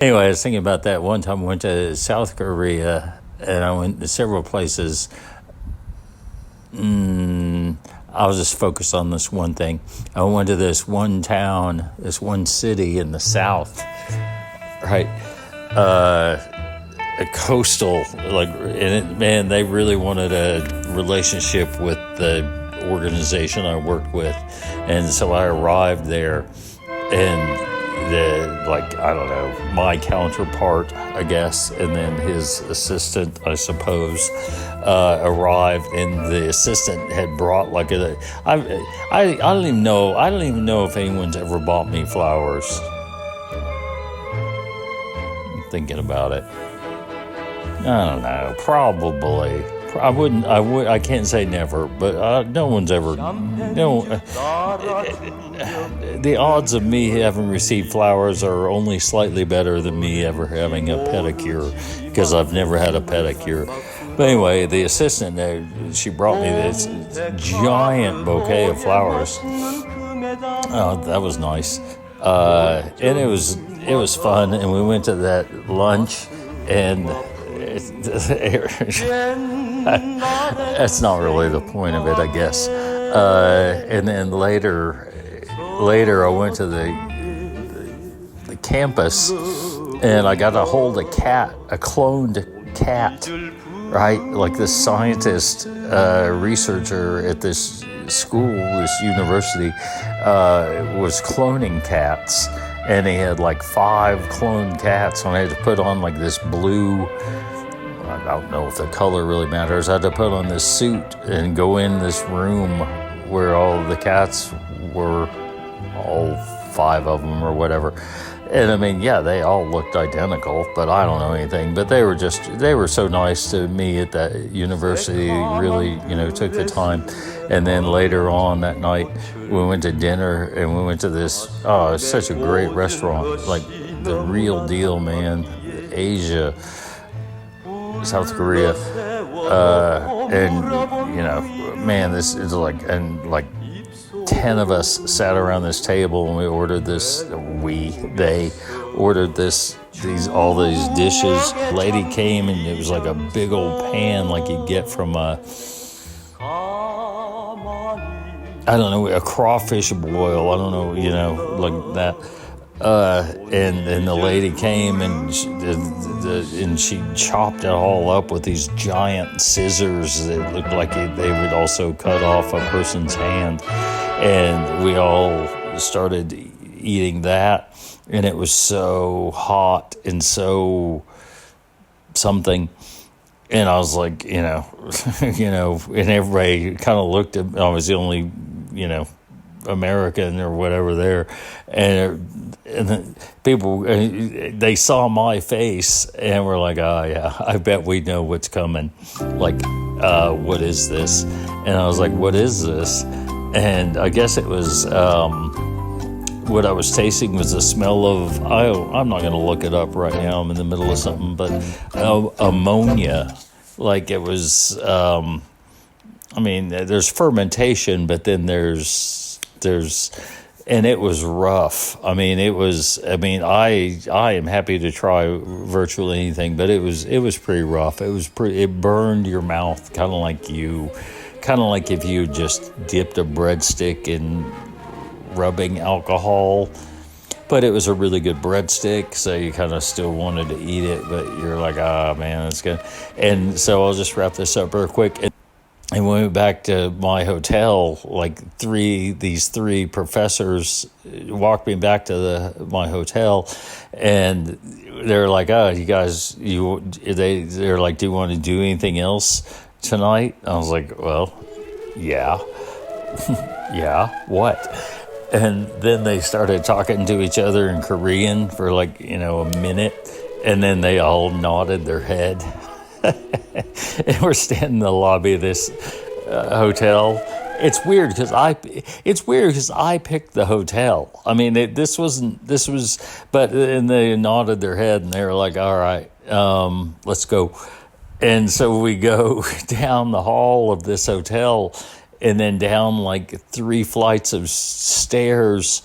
Anyway, I was thinking about that one time I went to South Korea and I went to several places. I was just focused on this one thing. I went to this one town, this one city in the South, right? A coastal, man, they really wanted a relationship with the organization I worked with. And so I arrived there and I don't know, my counterpart, I guess, and then his assistant, I suppose, arrived, and the assistant had brought I don't even know if anyone's ever bought me flowers. I'm thinking about it. I don't know, probably. I can't say never, but no one's ever. The odds of me having received flowers are only slightly better than me ever having a pedicure, because I've never had a pedicure. But anyway, the assistant, she brought me this giant bouquet of flowers. Oh, that was nice, and it was fun. And we went to that lunch, and that's not really the point of it, I guess. And then later I went to the campus, and I got to hold a cloned cat, right? Like this scientist, researcher at this school, this university, was cloning cats. And he had 5 cloned cats, and I had to put on this blue, I don't know if the color really matters. I had to put on this suit and go in this room where all the cats were, all 5 of them or whatever. And I mean, yeah, they all looked identical, but I don't know anything. But they were so nice to me at that university, really, took the time. And then later on that night, we went to dinner, and we went to this, it's such a great restaurant, the real deal, man, Asia, South Korea. And, man, this is 10 of us sat around this table, and we ordered they ordered all these dishes. Lady came, and it was like a big old pan like you get from a crawfish boil. I don't know, like that. And the lady came, and she chopped it all up with these giant scissors that looked like they would also cut off a person's hand. And we all started eating that, and it was so hot and so something. And I was like, and everybody kind of looked at me. I was the only, American or whatever there. And then people, they saw my face and were like, oh, yeah, I bet we know what's coming. What is this? And I was like, what is this? And I guess it was, what I was tasting was the smell of, I'm not going to look it up right now, I'm in the middle of something, but ammonia. It was, there's fermentation, but then there's, and it was rough. I am happy to try virtually anything, but it was pretty rough. It burned your mouth, kind of like if you just dipped a breadstick in rubbing alcohol. But it was a really good breadstick, so you kind of still wanted to eat it, but you're like, man, it's good. And so I'll just wrap this up real quick. And we went back to my hotel, these 3 professors walked me back to my hotel, and they're like, you guys, they're like, do you want to do anything else tonight? I was like, well, yeah. Yeah, what? And then they started talking to each other in Korean for a minute, and then they all nodded their head. And we're standing in the lobby of this hotel. It's weird because I picked the hotel. I mean, and they nodded their head, and they were like, all right, let's go. And so we go down the hall of this hotel, and then down 3 flights of stairs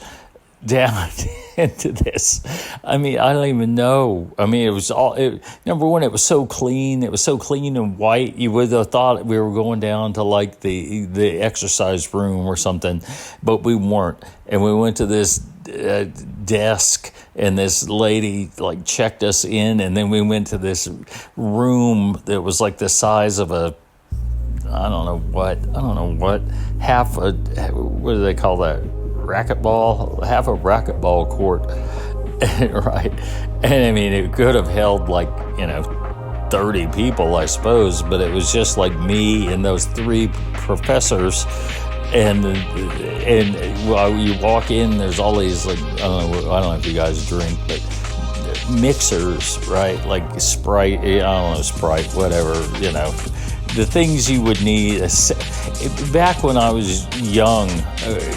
down into this. I mean, I don't even know. I mean, it was all, number one, it was so clean. It was so clean and white. You would have thought we were going down to like the exercise room or something, but we weren't. And we went to this desk, and this lady like checked us in, and then we went to this room that was like the size of a, I don't know what, what do they call that? Racquetball, half a racquetball court, right? And I mean, it could have held like, 30 people, I suppose, but it was just like me and those three professors. And while you walk in, there's all these like, I don't know if you guys drink, but mixers, right? Like Sprite, Sprite, whatever, the things you would need. Back when I was young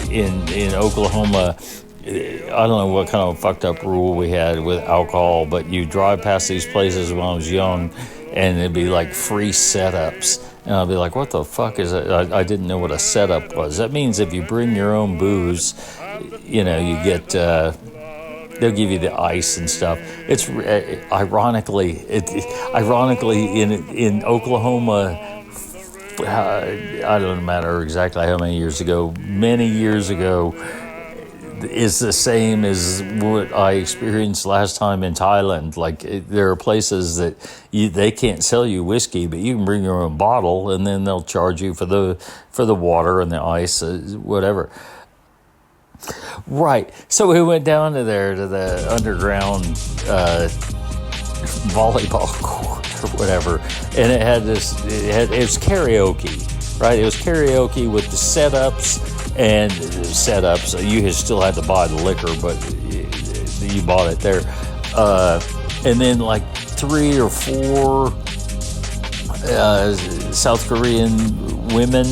in Oklahoma, I don't know what kind of fucked up rule we had with alcohol, but you drive past these places when I was young, and it'd be like free setups. And I'd be like, what the fuck is it? I didn't know what a setup was. That means if you bring your own booze, you get, they'll give you the ice and stuff. It's ironically in Oklahoma, I don't matter exactly how many years ago, is the same as what I experienced last time in Thailand. Like, there are places that they can't sell you whiskey, but you can bring your own bottle, and then they'll charge you for the water and the ice, whatever. Right. So we went down to the underground volleyball court or whatever, and it was karaoke, right? It was karaoke with the setups. You still had to buy the liquor, but you bought it there. And then like 3 or 4 South Korean women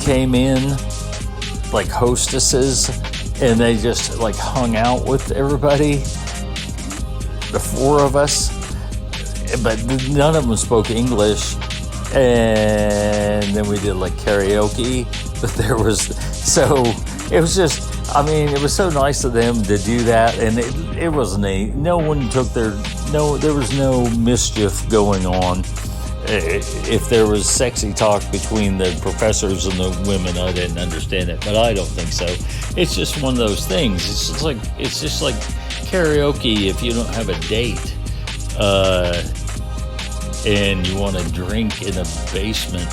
came in, like hostesses, and they just like hung out with everybody, the 4 of us, but none of them spoke English. And then we did like karaoke, but so it was just, I mean, it was so nice of them to do that, and it wasn't there was no mischief going on. If there was sexy talk between the professors and the women, I didn't understand it, but I don't think so. It's just one of those things. It's just like karaoke if you don't have a date, and you want to drink in a basement.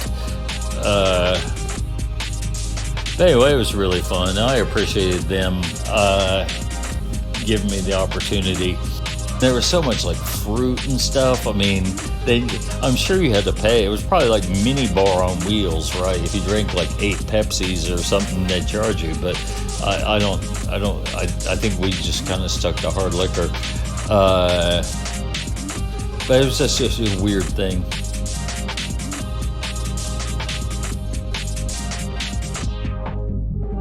Anyway, it was really fun. I appreciated them giving me the opportunity. There was so much like fruit and stuff. I mean, I'm sure you had to pay. It was probably like mini bar on wheels, right? If you drink like 8 Pepsis or something, they'd charge you. But I think we just kind of stuck to hard liquor. But it was just a weird thing.